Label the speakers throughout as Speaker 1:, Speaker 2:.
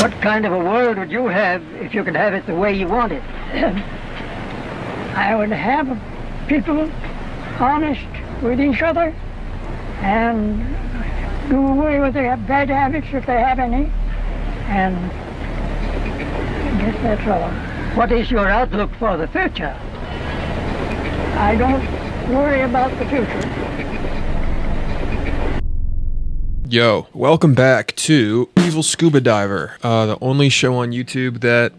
Speaker 1: What kind of a world would you have if you could have it the way you want it?
Speaker 2: I would have people honest with each other and do away with their bad habits if they have any, and I guess that's all.
Speaker 1: What is your outlook for the future?
Speaker 2: I don't worry about the future.
Speaker 3: Yo, welcome back to Evil Scuba Diver, the only show on YouTube that,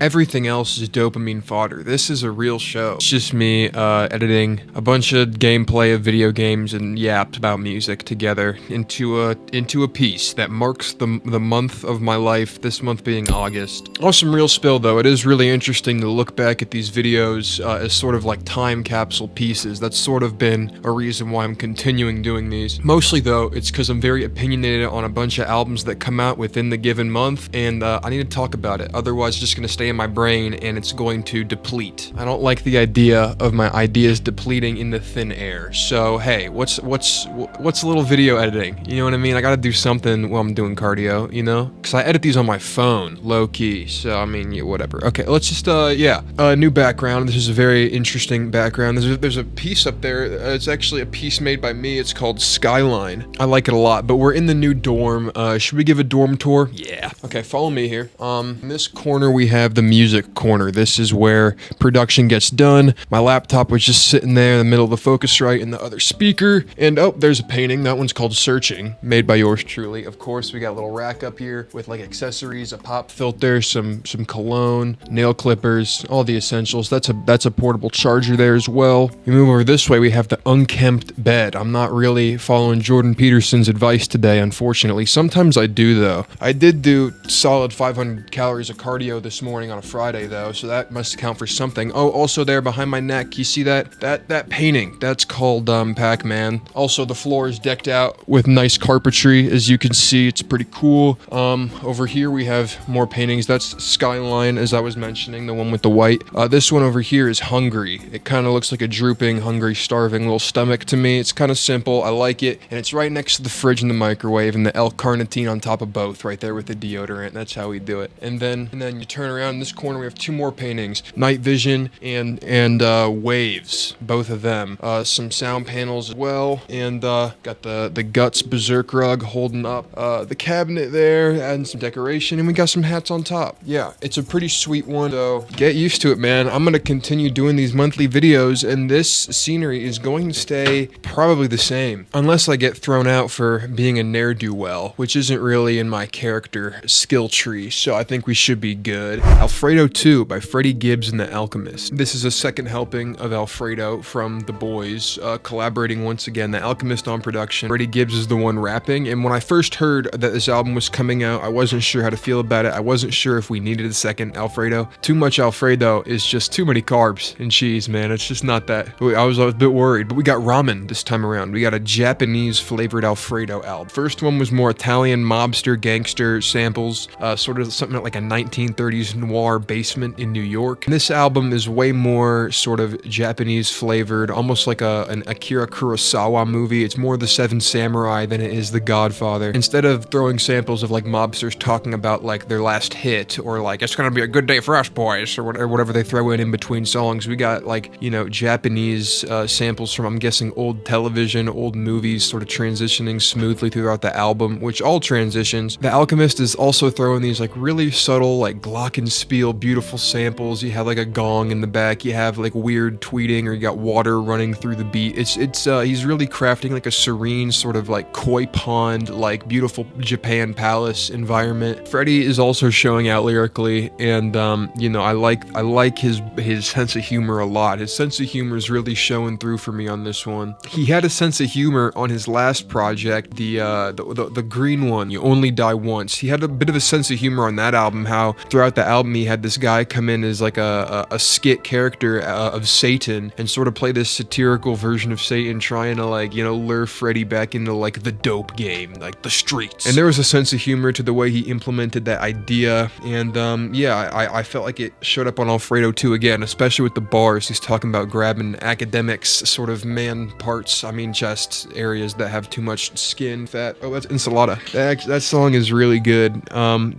Speaker 3: Everything else is dopamine fodder. This is a real show. It's just me, editing a bunch of gameplay of video games and yaps about music together into a piece that marks the month of my life, this month being August. Awesome real spill though, it is really interesting to look back at these videos, as sort of like time capsule pieces. That's sort of been a reason why I'm continuing doing these. Mostly though, it's because I'm very opinionated on a bunch of albums that come out within the given month, and I need to talk about it. Otherwise, it's just going to stay in my brain, and it's going to deplete. I don't like the idea of my ideas depleting into thin air. So, hey, what's a little video editing? You know what I mean? I got to do something while I'm doing cardio, you know? Because I edit these on my phone, low-key. So, I mean, yeah, whatever. Okay, let's just, new background. This is a very interesting background. There's a piece up there. It's actually a piece made by me. It's called Skyline. I like it a lot, but we're in the new dorm. Should we give a dorm tour? Yeah. Okay, follow me here. In this corner we have the music corner. This is where production gets done. My laptop was just sitting there in the middle of the Focusrite and the other speaker. And oh, there's a painting. That one's called Searching, made by yours truly. Of course, we got a little rack up here with like accessories, a pop filter, some cologne, nail clippers, all the essentials. That's a portable charger there as well. We move over this way, we have the unkempt bed. I'm not really following Jordan Peterson's advice today, unfortunately. Sometimes I do though. I did do solid 500 calories of cardio this morning on a Friday though, so that must account for something. Oh, also there behind my neck, you see that painting? That's called Pac-Man. Also, the floor is decked out with nice carpentry, as you can see. It's pretty cool. Over here we have more paintings. That's Skyline, as I was mentioning, the one with the white. This one over here is Hungry. It kind of looks like a drooping, hungry, starving little stomach to me. It's kind of simple. I like it, and it's right next to the fridge and the microwave, and the L-carnitine on top of both, right there with the deodorant. That's how we do it. And then you turn around in this corner, we have two more paintings: Night Vision and Waves, both of them. Some sound panels as well, and got the Guts Berserk rug holding up the cabinet there, adding some decoration, and we got some hats on top. Yeah, it's a pretty sweet one, so get used to it, man. I'm gonna continue doing these monthly videos, and this scenery is going to stay probably the same, unless I get thrown out for being a ne'er-do-well, which isn't really in my character skill tree, so I think we should be good. Alfredo 2 by Freddie Gibbs and the Alchemist. This is a second helping of Alfredo from The Boys, collaborating once again, the Alchemist on production. Freddie Gibbs is the one rapping, and when I first heard that this album was coming out, I wasn't sure how to feel about it. I wasn't sure if we needed a second Alfredo. Too much Alfredo is just too many carbs and cheese, man. It's just not that. I was a bit worried, but we got ramen this time around. We got a Japanese flavored Alfredo album. First one was more Italian mobster gangster samples, sort of something like a 1930s noir basement in New York. And this album is way more sort of Japanese flavored, almost like an Akira Kurosawa movie. It's more The Seven Samurai than it is The Godfather. Instead of throwing samples of like mobsters talking about like their last hit, or like it's gonna be a good day for us boys, or whatever they throw in between songs, we got like, you know, Japanese samples from, I'm guessing, old television, old movies, sort of transitioning smoothly throughout the album, which all transitions. The Alchemist is also throwing these like really subtle, like glockenspiel, beautiful samples. You have like a gong in the back, you have like weird tweeting, or you got water running through the beat. He's really crafting like a serene sort of like koi pond, like beautiful Japan palace environment. Freddie is also showing out lyrically, and you know, I like his sense of humor a lot. His sense of humor is really showing through for me on this one. He had a sense of humor on his last project, the green one, You Only Die Once. He had a bit of a sense of humor on that album, how throughout the album he had this guy come in as like a skit character of Satan, and sort of play this satirical version of Satan, trying to like, you know, lure Freddie back into like the dope game, like the streets. And there was a sense of humor to the way he implemented that idea, and yeah, I felt like it showed up on Alfredo 2 again, especially with the bars. He's talking about grabbing academics, sort of man parts, I mean chest areas that have too much skin fat. Oh, that's enchilada. That song is really good.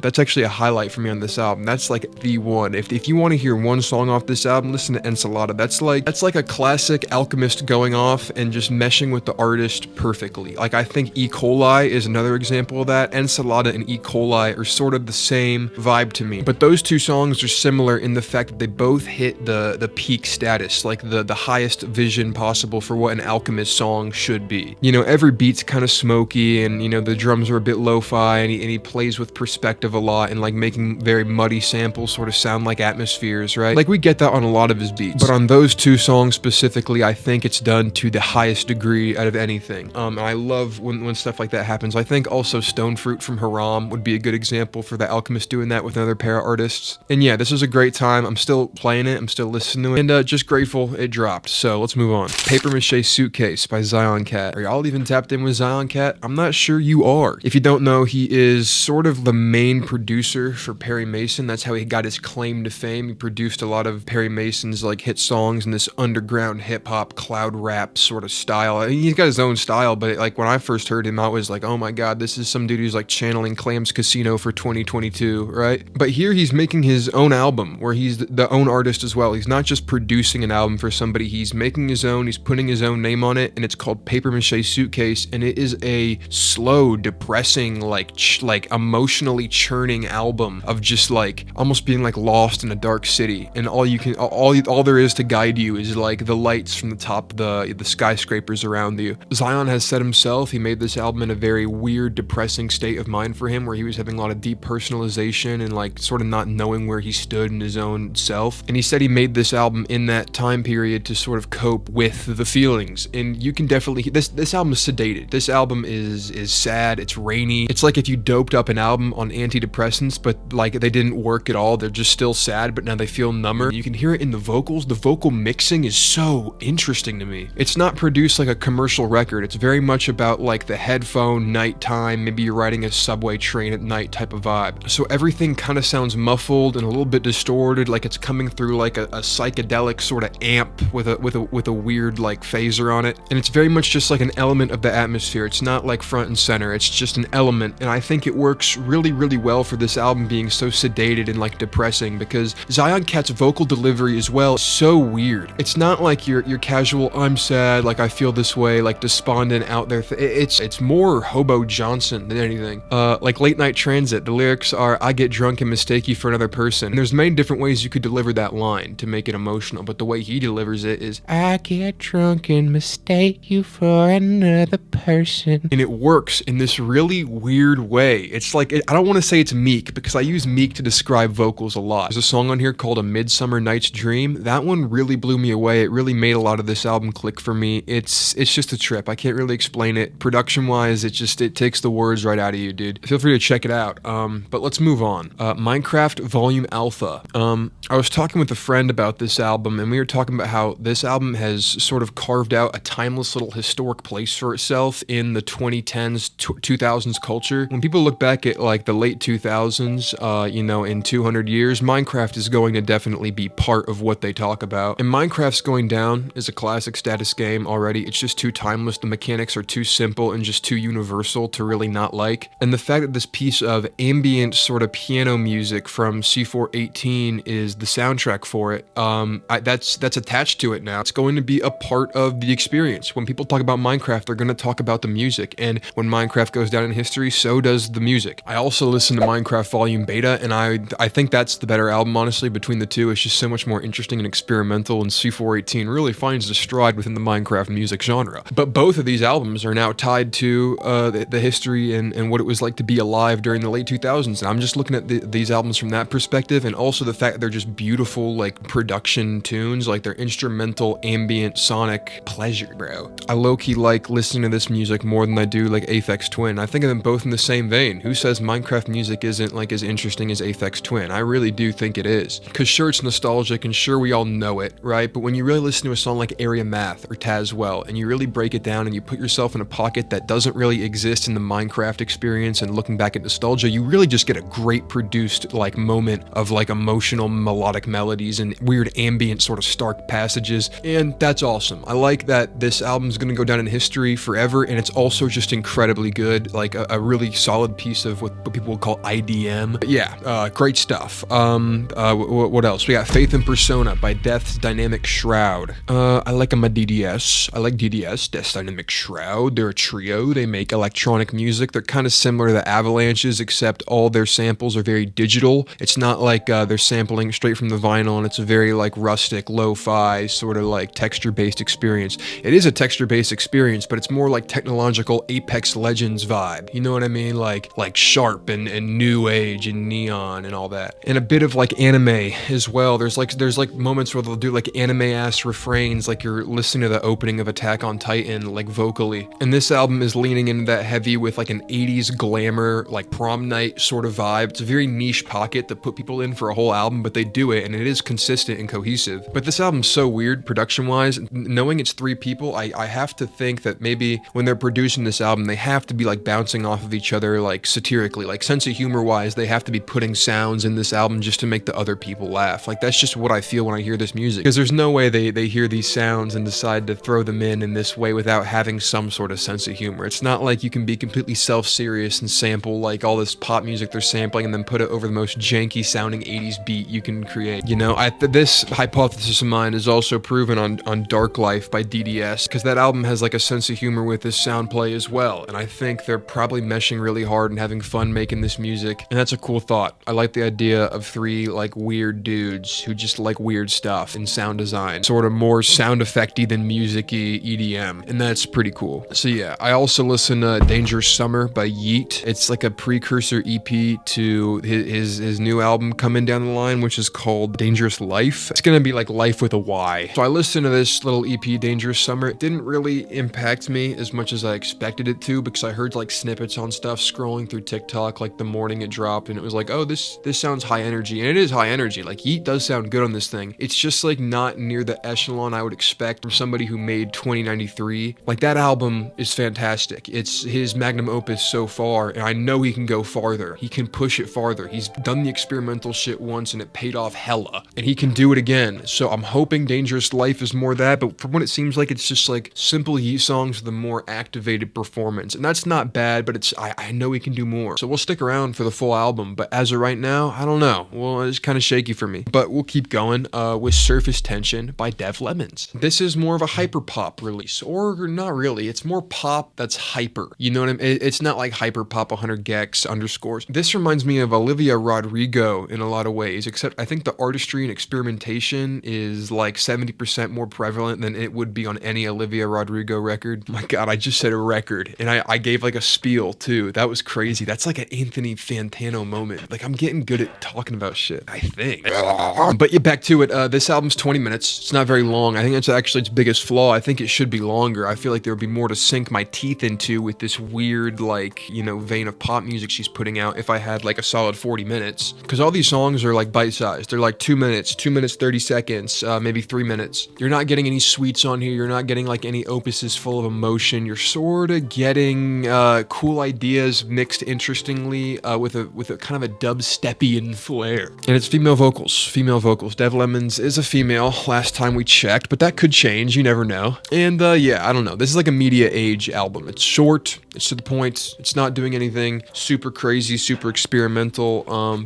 Speaker 3: That's actually a highlight for me on this album. That's like the one. If you want to hear one song off this album, listen to Ensalada. That's like a classic Alchemist going off and just meshing with the artist perfectly. Like, I think E. coli is another example of that. Ensalada and E. coli are sort of the same vibe to me. But those two songs are similar in the fact that they both hit the peak status, like the highest vision possible for what an Alchemist song should be. You know, every beat's kind of smoky, and you know, the drums are a bit lo-fi, and he plays with perspective a lot, and like making very muddy samples sort of sound like atmospheres, right? Like, we get that on a lot of his beats. But on those two songs specifically, I think it's done to the highest degree out of anything. And I love when stuff like that happens. I think also Stone Fruit from Haram would be a good example for the Alchemist doing that with another pair of artists. And yeah, this was a great time. I'm still playing it. I'm still listening to it. And just grateful it dropped. So let's move on. Paper Mache Suitcase by Zion Cat. Are y'all even tapped in with Zion Cat? I'm not sure you are. If you don't know, he is sort of the main producer for Perry Mason. That's how he got his claim to fame. He produced a lot of Perry Mason's like hit songs in this underground hip hop cloud rap sort of style. I mean, he's got his own style, but like when I first heard him, I was like, oh my god, this is some dude who's like channeling Clams Casino for 2022, right? But here he's making his own album where he's the own artist as well. He's not just producing an album for somebody, he's making his own, he's putting his own name on it, and it's called Paper Mache Suitcase, and it is a slow, depressing, like emotionally churning album of just like almost being like lost in a dark city, and all there is to guide you is like the lights from the top of the skyscrapers around you. Zion has said himself he made this album in a very weird, depressing state of mind for him, where he was having a lot of depersonalization and like sort of not knowing where he stood in his own self. And he said he made this album in that time period to sort of cope with the feelings. And you can definitely, this album is sedated. This album is sad, it's rainy. It's like if you doped up an album on antidepressants, but like they didn't work at all. They're just still sad, but now they feel number. You can hear it in the vocals. The vocal mixing is so interesting to me. It's not produced like a commercial record. It's very much about like the headphone, nighttime, maybe you're riding a subway train at night type of vibe. So everything kind of sounds muffled and a little bit distorted, like it's coming through like a psychedelic sort of amp with a weird like phaser on it. And it's very much just like an element of the atmosphere. It's not like front and center. It's just an element. And I think it works really, really well for this album being so sedated and like depressing, because Zion Cat's vocal delivery as well is so weird. It's not like your casual, I'm sad, like I feel this way, like despondent out there. It's more Hobo Johnson than anything. Like Late Night Transit, the lyrics are, I get drunk and mistake you for another person. And there's many different ways you could deliver that line to make it emotional, but the way he delivers it is, I get drunk and mistake you for another person. And it works in this really weird way. It's like, I don't want to say it's meek, because I use meek to describe vocals a lot. There's a song on here called A Midsummer Night's Dream. That one really blew me away. It really made a lot of this album click for me. It's just a trip. I can't really explain it. Production wise, it takes the words right out of you, dude. Feel free to check it out. But let's move on. Minecraft Volume Alpha. I was talking with a friend about this album, and we were talking about how this album has sort of carved out a timeless little historic place for itself in the 2010s, 2000s culture. When people look back at like the late 2000s, you know, in 200 years, Minecraft is going to definitely be part of what they talk about. And Minecraft's Going Down is a classic status game already. It's just too timeless. The mechanics are too simple and just too universal to really not like. And the fact that this piece of ambient sort of piano music from C418 is the soundtrack for it, that's attached to it now. It's going to be a part of the experience. When people talk about Minecraft, they're going to talk about the music. And when Minecraft goes down in history, so does the music. I also listened to Minecraft Volume Beta, and I think that's the better album, honestly, between the two. It's just so much more interesting and experimental, and C418 really finds the stride within the Minecraft music genre. But both of these albums are now tied to the history and what it was like to be alive during the late 2000s. And I'm just looking at these albums from that perspective, and also the fact that they're just beautiful, like, production tunes, like they're instrumental, ambient, sonic pleasure, bro. I low-key like listening to this music more than I do like Aphex Twin. I think of them both in the same vein. Who says Minecraft music isn't like as interesting as Aphex Twin? I really do think it is. Cause sure, it's nostalgic, and sure, we all know it, right? But when you really listen to a song like Area Math or Tazwell, and you really break it down and you put yourself in a pocket that doesn't really exist in the Minecraft experience, and looking back at nostalgia, you really just get a great produced like moment of like emotional melodic melodies and weird ambient sort of stark passages, and that's awesome. I like that this album's gonna go down in history forever, and it's also just incredibly good. like a really solid piece of what people would call IDM. But yeah, great stuff. What else? We got Faith and Persona by Death's Dynamic Shroud. I like them at DDS. I like DDS, Death's Dynamic Shroud. They're a trio. They make electronic music. They're kind of similar to the Avalanches, except all their samples are very digital. It's not like they're sampling straight from the vinyl, and it's a very like rustic, lo-fi, sort of like texture-based experience. It is a texture-based experience, but it's more like technological Apex Legends vibe. You know what I mean? Like sharp and new age and neon and all that. And a bit of like anime as well. There's like moments where they'll do like anime-ass refrains, like you're listening to the opening of Attack on Titan, like vocally. And this album is leaning into that heavy with like an 80s glamour, like prom night sort of vibe. It's a very niche pocket to put people in for a whole album, but they do it, and it is consistent and cohesive. But this album's so weird production-wise. Knowing it's 3 people, I have to think that maybe when they're producing this album, they have to be like bouncing off of each other, like satirically, like sense of humor-wise, they have to be putting sounds in this album just to make the other people laugh. Like that's just what I feel when I hear this music, because there's no way they hear these sounds and decide to throw them in this way without having some sort of sense of humor. It's not like you can be completely self-serious and sample like all this pop music they're sampling and then put it over the most janky sounding 80s beat you can create. You know, this hypothesis of mine is also proven on Dark Life by DDS, because that album has like a sense of humor with this sound play as well, and I think they're probably meshing really hard and having fun making this music, and that's a cool thought. I like the idea of 3 like weird dudes who just like weird stuff in sound design, sort of more sound effecty than music-y EDM, and that's pretty cool. So yeah, I also listen to Dangerous Summer by Yeet. It's like a precursor EP to his new album coming down the line, which is called Dangerous Life. It's gonna be like life with a Y. So I listened to this little EP, Dangerous Summer. It didn't really impact me as much as I expected it to, because I heard like snippets on stuff scrolling through TikTok like the morning it dropped, and it was like, oh, this sounds high energy, and it is high energy. Like Yeet does sound good on this thing. It's just like not near the echelon I would expect from somebody who made 2093. Like that album is fantastic. It's his magnum opus so far, and I know he can go farther. He can push it farther. He's done the experimental shit once and it paid off hella, and he can do it again. So I'm hoping Dangerous Life is more that, but from what it seems like, it's just like simple Yeet songs with a more activated performance, and that's not bad, but I know he can do more. So we'll stick around for the full album, but as of right now, I don't know. Well, it's kind of shaky for me, but we'll keep going with Surface Tension by Dev Lemons. This is more of a hyper pop release, or not really. It's more pop that's hyper. You know what I mean? It's not like hyper pop 100 gex underscores. This reminds me of Olivia Rodrigo in a lot of ways, except I think the artistry and experimentation is like 70% more prevalent than it would be on any Olivia Rodrigo record. My God, I just said a record, and I gave like a spiel too. That was crazy. That's like an Anthony Fantano moment. Like I'm getting good at talking about shit, I think. But yeah, back to it. This album's 20 minutes. It's not very long. I think that's actually its biggest flaw. I think it should be longer. I feel like there would be more to sink my teeth into with this weird, like, you know, vein of pop music she's putting out if I had like a solid 40 minutes. Because all these songs are like bite-sized. They're like 2 minutes, 30 seconds, maybe 3 minutes. You're not getting any sweets on here. You're not getting like any opuses full of emotion. You're sort of getting cool ideas mixed interestingly with a kind of a dubstepian flair. And it's female vocals. Dev Lemons is a female last time we checked, but that could change. You never know. And yeah, I don't know. This is like a media age album. It's short. It's to the point. It's not doing anything super crazy, super experimental.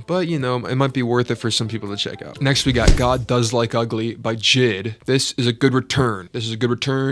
Speaker 3: But you know, it might be worth it for some people to check out. Next, we got God Does Like Ugly by Jid. This is a good return.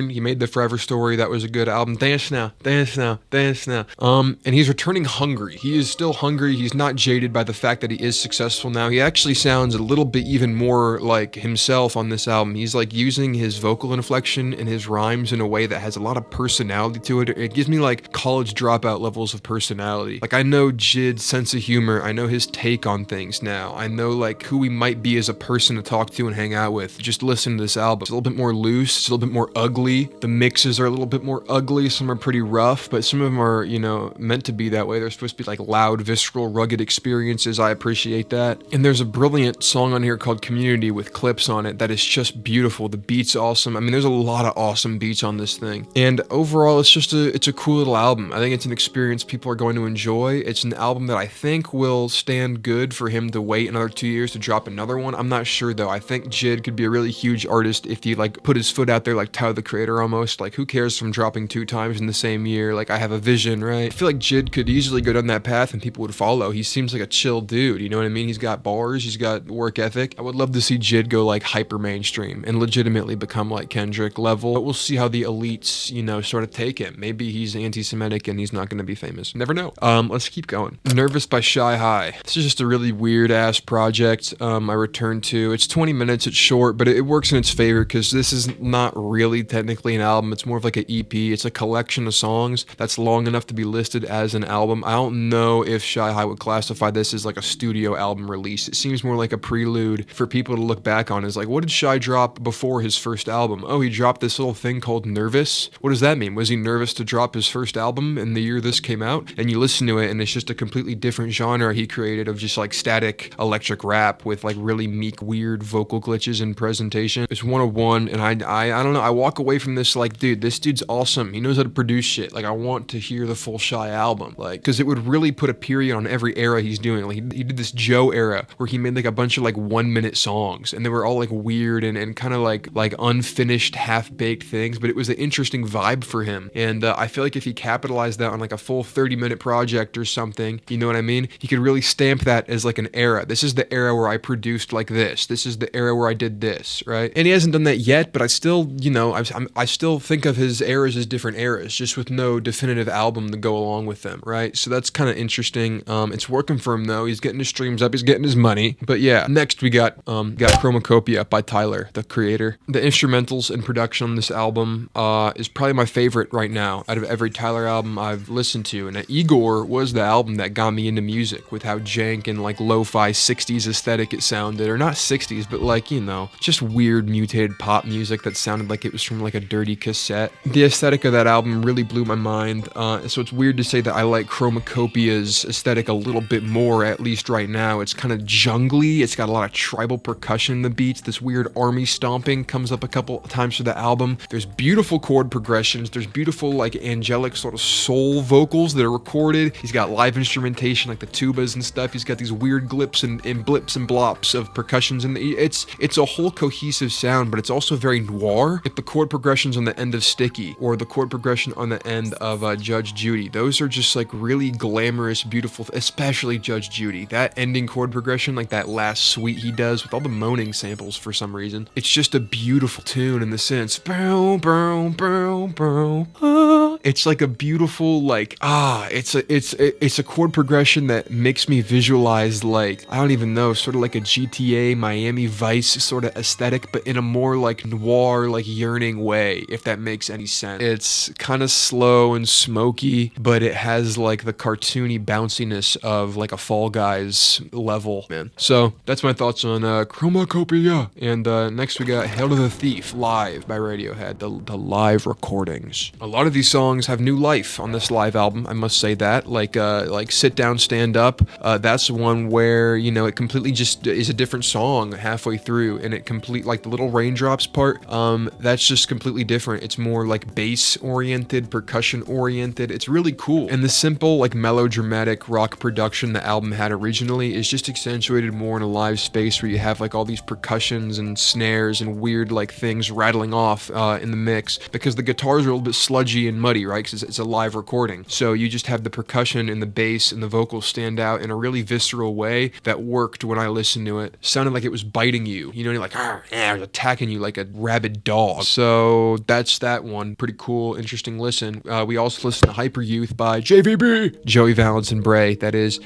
Speaker 3: He made The Forever Story. That was a good album. Dance now. And he's returning hungry. He is still hungry. He's not jaded by the fact that he is successful now. He actually sounds a little bit even more like himself on this album. He's like using his vocal inflection and his rhymes in a way that has a lot of personality to it. It gives me like college dropout levels of personality. Like I know Jid's sense of humor. I know his take on things now. I know like who he might be as a person to talk to and hang out with. Just listen to this album. It's a little bit more loose. It's a little bit more ugly. The mixes are a little bit more ugly. Some are pretty rough, but some of them are, you know, meant to be that way. They're supposed to be like loud, visceral, rugged experiences. I appreciate that. And there's a brilliant song on here called Community with clips on it that is just beautiful. The beat's awesome. I mean, there's a lot of awesome beats on this thing. And overall, it's a cool little album. album. I think it's an experience people are going to enjoy. It's an album that I think will stand good for him to wait another 2 years to drop another one. I'm not sure though. I think Jid could be a really huge artist if he like put his foot out there like Tyler the Creator almost. Like who cares from dropping 2 times in the same year? Like I have a vision, right? I feel like Jid could easily go down that path and people would follow. He seems like a chill dude, you know what I mean? He's got bars, he's got work ethic. I would love to see Jid go like hyper mainstream and legitimately become like Kendrick level. But we'll see how the elites, you know, sort of take him. Maybe he's anti-Semitic and he's not going to be famous. Never know. Let's keep going. Nervous by Shy High. This is just a really weird ass project I returned to. It's 20 minutes, it's short, but it works in its favor because this is not really technically an album. It's more of like an EP. It's a collection of songs that's long enough to be listed as an album. I don't know if Shy High would classify this as like a studio album release. It seems more like a prelude for people to look back on. Is like, what did Shy drop before his first album? Oh, he dropped this little thing called Nervous. What does that mean? Was he nervous to drop his first album in the year this came out? And you listen to it and it's just a completely different genre he created of just like static electric rap with like really meek, weird vocal glitches in presentation. It's 101 and I don't know. I walk away from this like, dude, this dude's awesome. He knows how to produce shit. Like I want to hear the full Shy album. Like, cause it would really put a period on every era he's doing. Like he did this Joe era where he made like a bunch of like 1-minute songs and they were all like weird and kind of like unfinished half-baked things, but it was an interesting vibe for him. And I feel like if he capitalized that on like a full 30-minute project or something, you know what I mean? He could really stamp that as like an era. This is the era where I produced like this. This is the era where I did this, right? And he hasn't done that yet, but I still, you know, I still think of his eras as different eras, just with no definitive album to go along with them, right? So that's kind of interesting. It's working for him though. He's getting his streams up. He's getting his money. But yeah, next we got Chromacopia by Tyler, the Creator. The instrumentals and production on this album is probably my favorite right now out of every Tyler album I've listened to. And Igor was the album that got me into music with how jank and like lo-fi 60s aesthetic it sounded, or not 60s, but like, you know, just weird mutated pop music that sounded like it was from like a dirty cassette. The aesthetic of that album really blew my mind. So it's weird to say that I like Chromacopia's aesthetic a little bit more, at least right now. It's kind of jungly. It's got a lot of tribal percussion in the beats. This weird army stomping comes up a couple times for the album. There's beautiful chord progressions. There's beautiful like angelic sort of soul vocals that are recorded. He's got live instrumentation like the tubas and stuff. He's got these weird glips and blips and blops of percussions, and it's a whole cohesive sound, but it's also very noir. If the chord progressions on the end of Sticky or the chord progression on the end of Judge Judy, those are just like really glamorous, beautiful, especially Judge Judy. That ending chord progression, like that last suite he does with all the moaning samples for some reason. It's just a beautiful tune in the sense. Bow, bow, bow, bow, ah. It's like a beautiful, like, it's a chord progression that makes me visualize like, I don't even know, sort of like a GTA Miami Vice sort of aesthetic, but in a more like noir, like yearning way, if that makes any sense. It's kind of slow and smoky, but it has like the cartoony bounciness of like a Fall Guys level, man. So that's my thoughts on Chromacopia. And next we got Hail to the Thief live by Radiohead, the live recordings. A lot of these songs have new life on this live album, I must say that. Like Sit Down, Stand Up, that's one where, you know, it completely just is a different song halfway through, and it like the little raindrops part, that's just completely different. It's more like bass oriented, percussion oriented. It's really cool. And the simple like melodramatic rock production the album had originally is just accentuated more in a live space where you have like all these percussions and snares and weird like things rattling off in the mix, because the guitars are a little bit sludgy and muddy, right? Because it's a live recording. So you just have the percussion and the bass and the vocals stand out in a really visceral way that worked when I listened to it. Sounded like it was biting you, you know, you're like, it was attacking you like a rabid dog. So that's that one. Pretty cool, interesting listen. We also listened to Hyper Youth by JVB, Joey Valence and Bray, that is.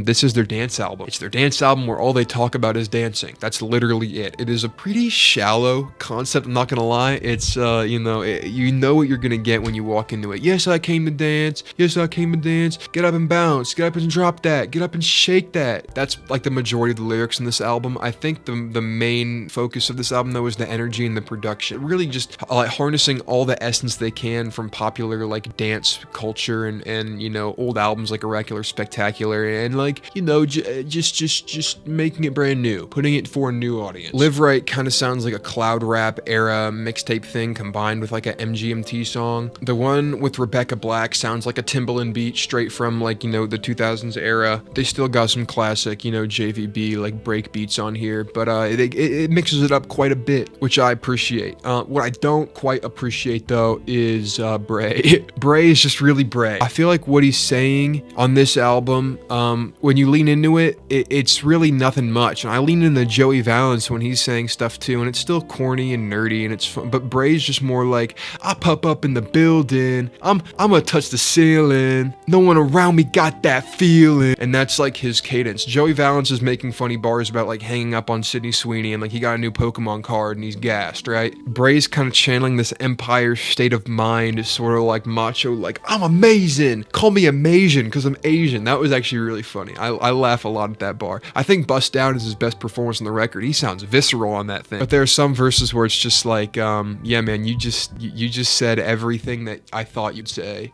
Speaker 3: This is their dance album. It's their dance album where all they talk about is dancing. That's literally it. It is a pretty shallow concept, I'm not gonna lie. It's, you know what you're gonna get when you walk into it. Yes, I came to dance. Yes, I came to dance. Get up and bounce. Get up and drop that. Get up and shake that. That's like the majority of the lyrics in this album. I think the main focus of this album though is the energy and the production. Really just like harnessing all the essence they can from popular like dance culture and you know, old albums like Oracular Spectacular, and like, you know, just making it brand new, putting it for a new audience. Live Right kind of sounds like a cloud rap era mixtape thing combined with like a MGMT song. The one one with Rebecca Black sounds like a Timbaland beat straight from like, you know, the 2000s era. They still got some classic, you know, JVB like break beats on here, but it mixes it up quite a bit, which I appreciate. What I don't quite appreciate though is Bray. Bray is just really Bray. I feel like what he's saying on this album, when you lean into it, it's really nothing much. And I lean into Joey Valence when he's saying stuff too, and it's still corny and nerdy and it's fun. But Bray's just more like, I pop up in the building, I'm gonna touch the ceiling, no one around me got that feeling. And that's like his cadence. Joey Valence is making funny bars about like hanging up on Sydney Sweeney and like he got a new Pokemon card and he's gassed, right? Bray's kind of channeling this Empire State of Mind, sort of like macho, like, I'm amazing, call me Amazing because I'm Asian. That was actually really funny. I laugh a lot at that bar. I think Bust Down is his best performance on the record. He sounds visceral on that thing. But there are some verses where it's just like, yeah, man, you just said everything that I thought you'd say.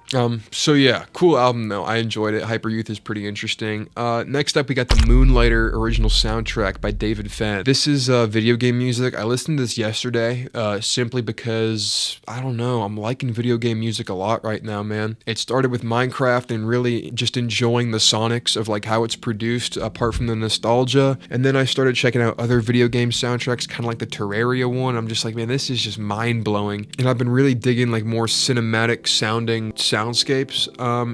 Speaker 3: So yeah, cool album though. I enjoyed it. Hyper Youth is pretty interesting. Next up, we got the Moonlighter original soundtrack by David Fenn. This is video game music. I listened to this yesterday, simply because, I don't know, I'm liking video game music a lot right now, man. It started with Minecraft and really just enjoying the sonics of like how it's produced apart from the nostalgia. And then I started checking out other video game soundtracks, kind of like the Terraria one. I'm just like, man, this is just mind blowing. And I've been really digging like more cinematic sounding soundscapes.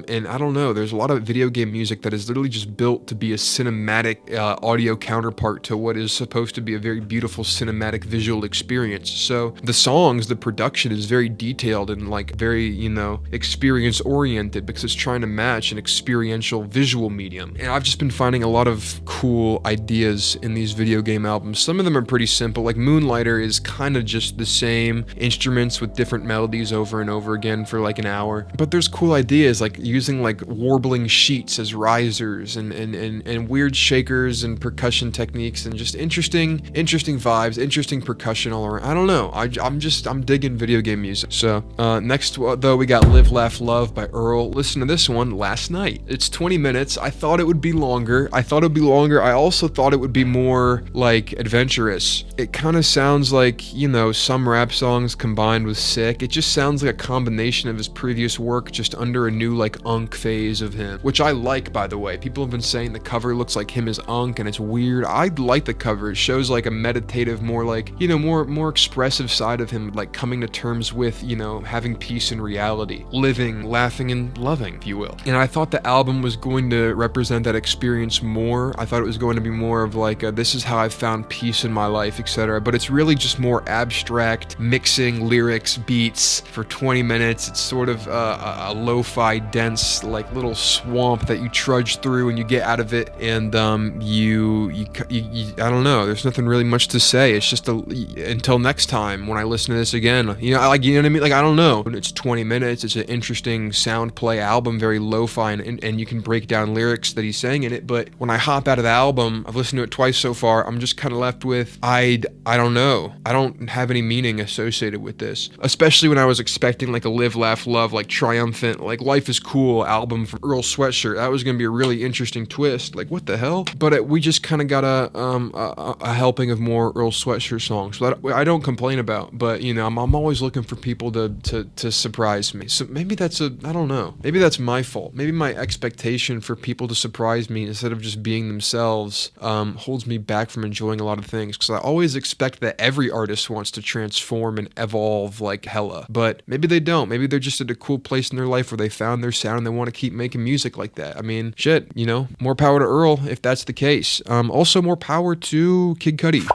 Speaker 3: And I don't know, there's a lot of video game music that is literally just built to be a cinematic audio counterpart to what is supposed to be a very beautiful cinematic visual experience. So the songs, the production is very detailed and like very, you know, experience oriented because it's trying to match an experiential visual medium. And I've just been finding a lot of cool ideas in these video game albums. Some of them are pretty simple, like Moonlighter is kind of just the same instruments with different melodies over and over again for like an hour. But there's cool ideas like using like warbling sheets as risers and weird shakers and percussion techniques and just interesting vibes, interesting percussion all around. I don't know. I'm digging video game music. So next though, we got Live Laugh Love by Earl. Listen to this one last night. It's 20 minutes. I thought it would be longer. I also thought it would be more like adventurous. It kind of sounds like, you know, some rap songs combined with Sick. It just sounds like a combination of his previous work just under a new like Unk phase of him, which I like, by the way. People have been saying the cover looks like him as Unk and it's weird. I like the cover. It shows like a meditative, more like, you know, more expressive side of him, like coming to terms with, you know, having peace in reality, living, laughing, and loving, if you will. And I thought the album was going to represent that experience more. I thought it was going to be more of like this is how I've found peace in my life, etc. But it's really just more abstract mixing lyrics, beats for 20 minutes. It's sort of a lo-fi dense like little swamp that you trudge through and you get out of it, and you I don't know, there's nothing really much to say. It's just until next time when I listen to this again, you know, like, you know what I mean? Like, I don't know. It's 20 minutes. It's an interesting sound play album, very lo-fi, and you can break down lyrics that he's saying in it. But when I hop out of the album, I've listened to it twice so far, I'm just kind of left with, I don't know. I don't have any meaning associated with this, especially when I was expecting like a Live, Laugh, Love, like triumphant, like Life is Cool album from Earl Sweatshirt. That was going to be a really interesting twist. Like, what the hell? But we just kind of got a helping of more Earl Sweatshirt songs that I don't complain about. But, you know, I'm always looking for people to surprise me. So maybe that's I don't know. Maybe that's my fault. Maybe my expectation for people to surprise me instead of just being themselves holds me back from enjoying a lot of things, because I always expect that every artist wants to transform and evolve like hella, but maybe they don't. Maybe they're just at a cool place in their life where they found their sound and they want to keep making music like that. I mean, shit, you know, more power to Earl if that's the case. Also more power to Kid Cudi.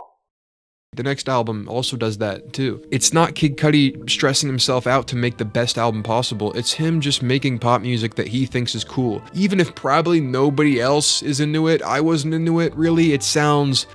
Speaker 3: The next album also does that too. It's not Kid Cudi stressing himself out to make the best album possible. It's him just making pop music that he thinks is cool. Even if probably nobody else is into it, I wasn't into it, really, it sounds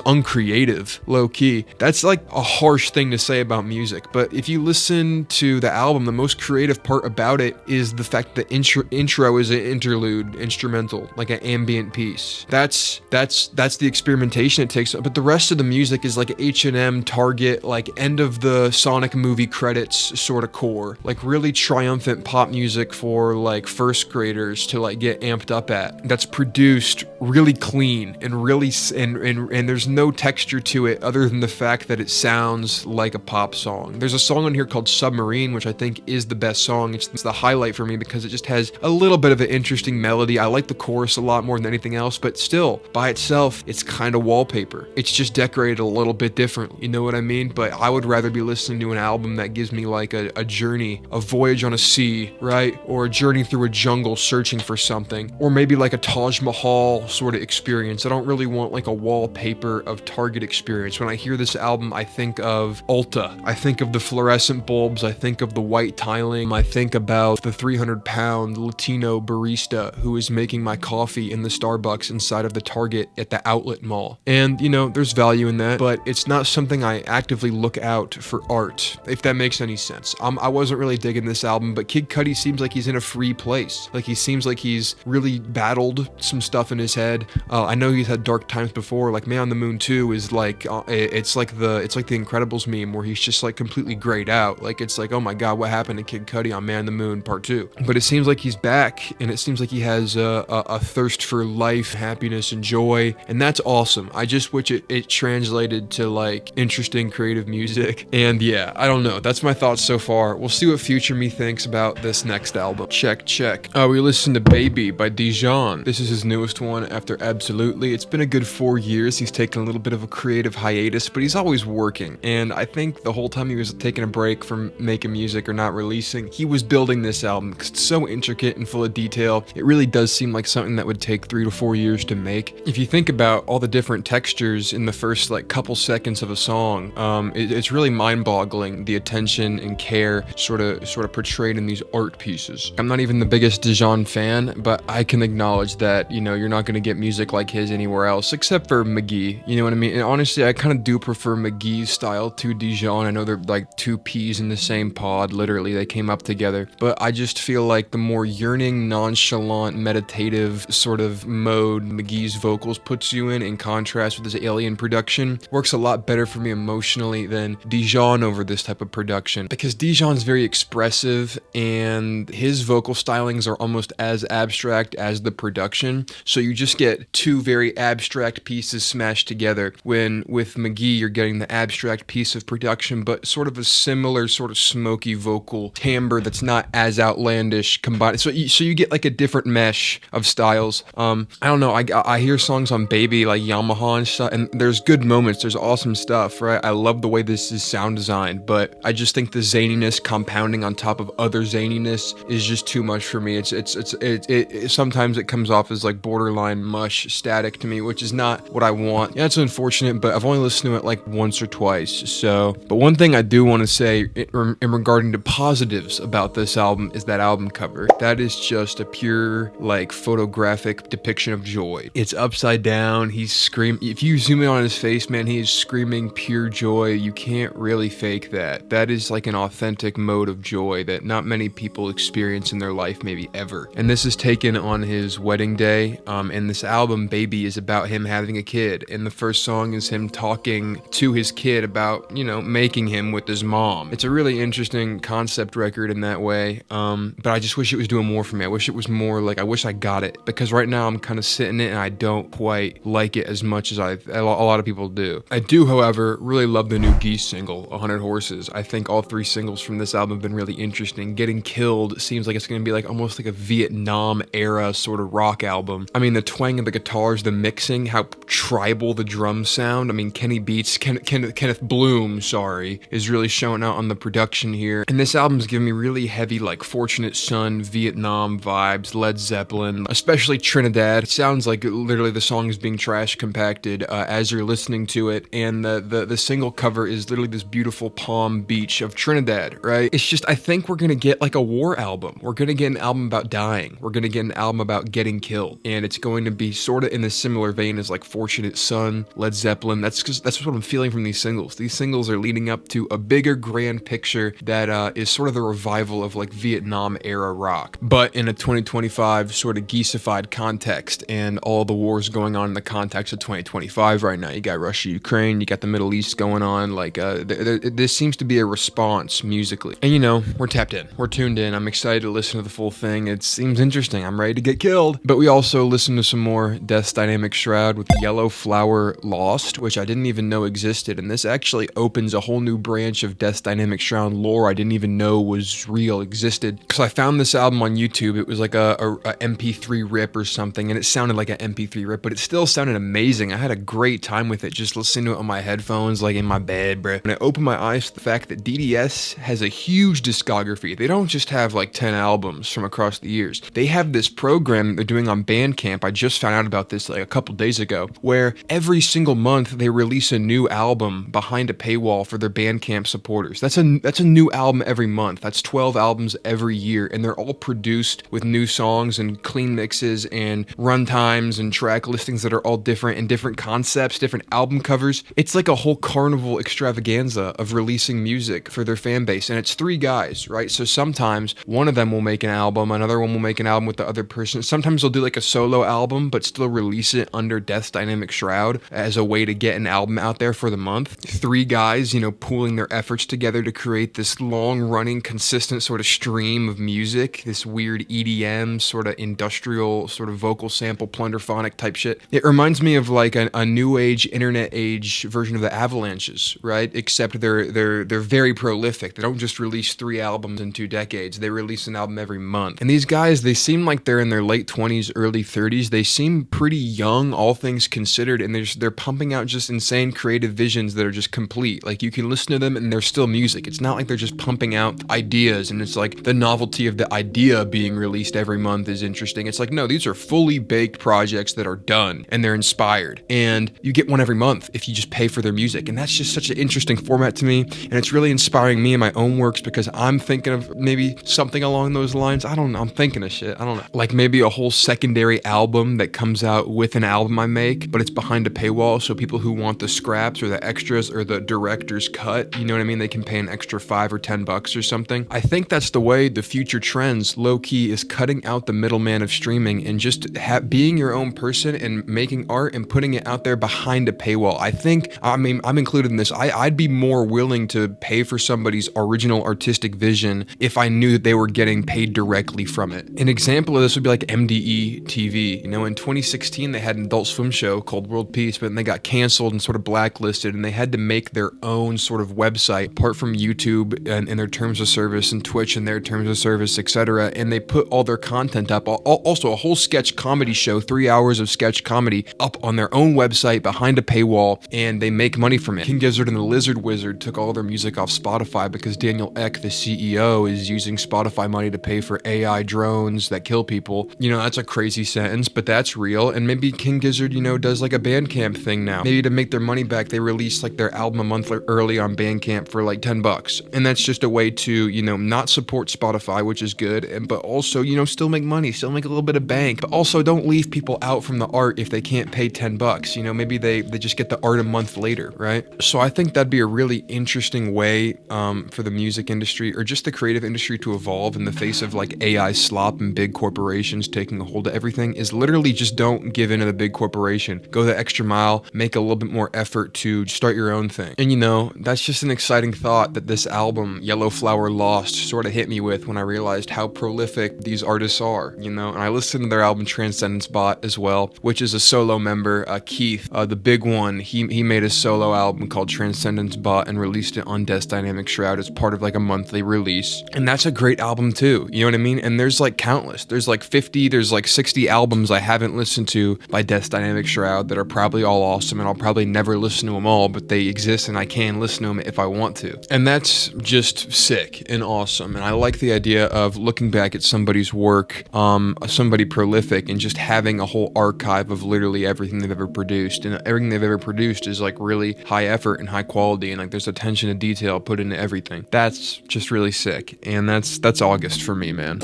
Speaker 3: uncreative, low key. That's like a harsh thing to say about music, but if you listen to the album, the most creative part about it is the fact that intro is an interlude instrumental, like an ambient piece. That's the experimentation it takes, but the rest of the music is like H&M, Target, like end of the Sonic movie credits sort of core, like really triumphant pop music for like first graders to like get amped up at. That's produced really clean and really and there's no texture to it other than the fact that it sounds like a pop song. There's a song on here called Submarine, which I think is the best song. It's the highlight for me because it just has a little bit of an interesting melody. I like the chorus a lot more than anything else, but still, by itself, it's kind of wallpaper. It's just decorated a little bit different, you know what I mean? But I would rather be listening to an album that gives me like a journey, a voyage on a sea, right? Or a journey through a jungle searching for something, or maybe like a Taj Mahal sort of experience. I don't really want like a wallpaper of Target experience. When I hear this album, I think of Ulta. I think of the fluorescent bulbs. I think of the white tiling. I think about the 300-pound Latino barista who is making my coffee in the Starbucks inside of the Target at the outlet mall. And, you know, there's value in that, but it's not something I actively look out for art, if that makes any sense. I wasn't really digging this album, but Kid Cudi seems like he's in a free place. Like, he seems like he's really battled some stuff in his head. I know he's had dark times before, like Man on the Moon 2 is like, it's like the Incredibles meme where he's just like completely grayed out. Like, it's like, oh my God, what happened to Kid Cudi on Man on the Moon Part 2? But it seems like he's back, and it seems like he has a thirst for life, happiness, and joy, and that's awesome. I just wish it translated to like interesting creative music. And yeah, I don't know. That's my thoughts so far. We'll see what future me thinks about this next album. Check. We listened to Baby by Dijon. This is his newest one after Absolutely. It's been a good 4 years. He's taken a little bit of a creative hiatus, but he's always working. And I think the whole time he was taking a break from making music or not releasing, he was building this album because it's so intricate and full of detail. It really does seem like something that would take 3 to 4 years to make. If you think about all the different textures in the first like couple seconds of a song, it's really mind-boggling, the attention and care sort of portrayed in these art pieces. I'm not even the biggest Dijon fan, but I can acknowledge that, you know, you're not going to get music like his anywhere else except for McGee, you know what I mean? And honestly, I kind of do prefer McGee's style to Dijon. I know they're like two peas in the same pod, literally, they came up together, but I just feel like the more yearning, nonchalant, meditative sort of mode McGee's vocals puts you in contrast with his alien production, works a lot better for me emotionally than Dijon over this type of production, because Dijon's very expressive and his vocal stylings are almost as abstract as the production, so you just get two very abstract pieces smashed together, when with McGee you're getting the abstract piece of production but sort of a similar sort of smoky vocal timbre that's not as outlandish combined, so you get like a different mesh of styles. I don't know, I hear songs on Baby like Yamaha and stuff, and there's good moments, there's awesome stuff, right? I love the way this is sound designed, but I just think the zaniness compounding on top of other zaniness is just too much for me. It sometimes it comes off as like borderline mush static to me, which is not what I want. Yeah, it's unfortunate, but I've only listened to it like once or twice. So, but one thing I do want to say in regarding to positives about this album is that album cover. That is just a pure like photographic depiction of joy. It's upside down. He's screaming. If you zoom in on his face, man, he is screaming pure joy. You can't really fake that. That is like an authentic mode of joy that not many people experience in their life, maybe ever. And this is taken on his wedding day. And this album, Baby, is about him having a kid. And the first song is him talking to his kid about, you know, making him with his mom. It's a really interesting concept record in that way. But I just wish it was doing more for me. I wish it was more like, I wish I got it, because right now I'm kind of sitting it and I don't quite like it as much as a lot of people do. I do, however, really love the new Geese single, 100 Horses. I think all 3 singles from this album have been really interesting. Getting Killed seems like it's going to be like almost like a Vietnam era sort of rock album. I mean, the twang of the guitars, the mixing, how tribal the drums sound. I mean, Kenneth Bloom, is really showing out on the production here. And this album's giving me really heavy like Fortunate Son, Vietnam vibes, Led Zeppelin, especially Trinidad. It sounds like literally the song is being trash compacted as you're listening to it, and the single cover is literally this beautiful Palm Beach of Trinidad, right? It's just, I think we're gonna get like a war album. We're gonna get an album about dying. We're gonna get an album about getting killed, and it's going to be sort of in a similar vein as like Fortunate Son, Led Zeppelin. That's what I'm feeling from these singles. These singles are leading up to a bigger grand picture that is sort of the revival of like Vietnam era rock, but in a 2025 sort of geesified context, and all the wars going on in the context of 2025 right now. You got Russia, Ukraine, Ukraine, you got the Middle East going on. Like, this seems to be a response musically. And, we're tapped in. We're tuned in. I'm excited to listen to the full thing. It seems interesting. I'm ready to get killed. But we also listened to some more Death's Dynamic Shroud with Yellow Flower Lost, which I didn't even know existed. And this actually opens a whole new branch of Death's Dynamic Shroud lore I didn't even know was real, existed. Because I found this album on YouTube. It was like a MP3 rip or something, and it sounded like an MP3 rip, but it still sounded amazing. I had a great time with it, just listening to it on my headphones, like in my bed, bro. And I opened my eyes to the fact that DDS has a huge discography. They don't just have like 10 albums from across the years. They have this program that they're doing on Bandcamp. I just found out about this like a couple days ago, where every single month they release a new album behind a paywall for their Bandcamp supporters. That's a new album every month. That's 12 albums every year, and they're all produced with new songs and clean mixes and runtimes and track listings that are all different and different concepts, different album covers. It's like a whole carnival extravaganza of releasing music for their fan base, and it's 3 guys, right? So sometimes one of them will make an album, another one will make an album with the other person. Sometimes they'll do like a solo album, but still release it under Death's Dynamic Shroud as a way to get an album out there for the month. 3 guys, pooling their efforts together to create this long-running, consistent sort of stream of music, this weird EDM, sort of industrial, sort of vocal sample, plunderphonic type shit. It reminds me of like a new age, internet age version of the Avalanches, right? Except they're very prolific. They don't just release 3 albums in 2 decades. They release an album every month. And these guys, they seem like they're in their late 20s, early 30s. They seem pretty young, all things considered, and they're pumping out just insane creative visions that are just complete. Like, you can listen to them and they're still music. It's not like they're just pumping out ideas and it's like the novelty of the idea being released every month is interesting. It's like, no, these are fully baked projects that are done and they're inspired, and you get one every month if you just pay for their music. And that's just such an interesting format to me, and it's really inspiring me in my own works, because I'm thinking of maybe something along those lines. I don't know, I'm thinking of shit, I don't know, like maybe a whole secondary album that comes out with an album I make, but it's behind a paywall, so people who want the scraps or the extras or the director's cut, you know what I mean, they can pay an extra $5 or $10 or something. I think that's the way the future trends, low-key, is cutting out the middleman of streaming and just being your own person and making art and putting it out there behind a paywall. I'm included in this. I'd be more willing to pay for somebody's original artistic vision if I knew that they were getting paid directly from it. An example of this would be like MDE TV. In 2016 they had an Adult Swim show called World Peace, but then they got canceled and sort of blacklisted, and they had to make their own sort of website apart from YouTube and their terms of service, and Twitch and their terms of service, etc. And they put all their content up, also a whole sketch comedy show, 3 hours of sketch comedy up on their own website behind a paywall, and they make money from it. King Gizzard and the Lizard Wizard took all their music off Spotify because Daniel Ek, the CEO, is using Spotify money to pay for AI drones that kill people. That's a crazy sentence, but that's real. And maybe King Gizzard, does like a Bandcamp thing now. Maybe to make their money back, they release like their album a month early on Bandcamp for like $10. And that's just a way to, not support Spotify, which is good, but also, still make money, still make a little bit of bank, but also don't leave people out from the art if they can't pay $10. Maybe they just get the art a month later, right? So I think that'd be a really interesting way for the music industry, or just the creative industry, to evolve in the face of like AI slop and big corporations taking a hold of everything, is literally just don't give in to the big corporation. Go the extra mile, make a little bit more effort to start your own thing. And that's just an exciting thought that this album, Yellow Flower Lost, sort of hit me with when I realized how prolific these artists are, and I listened to their album Transcendence Bot as well, which is a solo member, Keith, the big one. He made a solo album called Transcendence Bot and released it on Death's Dynamic Shroud as part of like a monthly release. And that's a great album too, you know what I mean? And there's like countless. There's like 60 albums I haven't listened to by Death's Dynamic Shroud that are probably all awesome, and I'll probably never listen to them all, but they exist and I can listen to them if I want to. And that's just sick and awesome. And I like the idea of looking back at somebody's work, somebody prolific, and just having a whole archive of literally everything they've ever produced. And everything they've ever produced is like really high effort and high quality, and like there's attention to detail put into everything. That's just really sick. And that's August for me, man.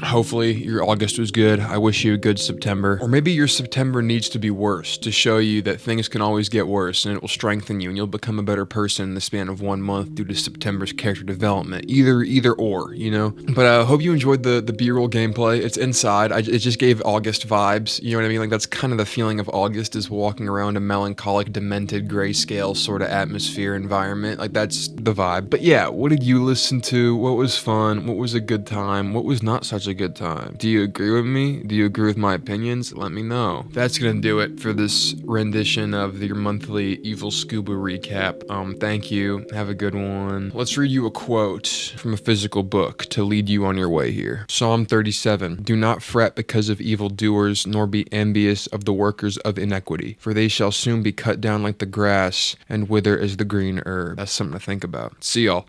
Speaker 3: Hopefully your August was good. I wish you a good September. Or maybe your September needs to be worse to show you that things can always get worse, and it will strengthen you and you'll become a better person in the span of 1 month due to September's character development. Either or, But I hope you enjoyed the B-roll gameplay. It's inside. It just gave August vibes. You know what I mean? Like, that's kind of the feeling of August, is walking around a melancholic, demented grayscale sort of atmosphere environment. Like, that's the vibe. But yeah, what did you listen to? What was fun? What was a good time? What was not such a good time? Do you agree with me? Do you agree with my opinions? Let me know. That's gonna do it for this rendition of your monthly Evil Scuba recap. Thank you. Have a good one. Let's read you a quote from a physical book to lead you on your way here. Psalm 37. Do not fret because of evildoers, nor be envious of the workers of iniquity, for they shall soon be cut down like the grass and wither as the green herb. That's something to think about. See y'all.